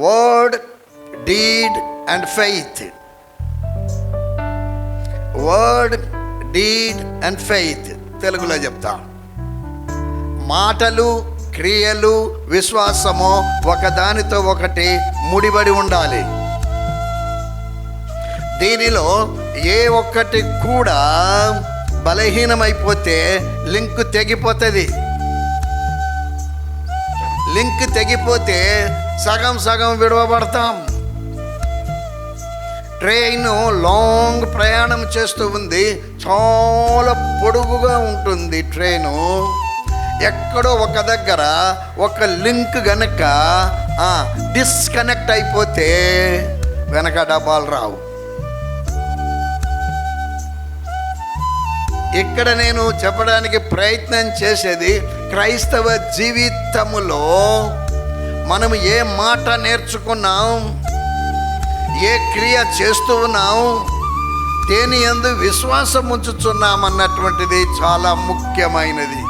Word, deed and faith. Word, deed and faith. తెలుగులో చెప్తా. మాటలు, క్రియలు, విశ్వాసము ఒకదానితో ఒకటి ముడిపడి ఉండాలి. దీనిలో ఏ ఒక్కటి కూడా బలహీనమైపోతే లింక్ తెగిపోతుంది. లింక్ తెగిపోతే సగం సగం విడవబడతాం. ట్రైన్ లాంగ్ ప్రయాణం చేస్తూ ఉంది, చాలా పొడుగుగా ఉంటుంది ట్రైను. ఎక్కడో ఒక దగ్గర ఒక లింక్ గనక డిస్కనెక్ట్ అయిపోతే వెనక డబ్బాలు రావు. ఇక్కడ నేను చెప్పడానికి ప్రయత్నం చేసేది, క్రైస్తవ జీవితములో మనం ఏ మాట నేర్చుకున్నాం, ఏ క్రియ చేస్తూ ఉన్నాం, దేని యందు విశ్వాసం ఉంచుచున్నాం అన్నటువంటిది చాలా ముఖ్యమైనది.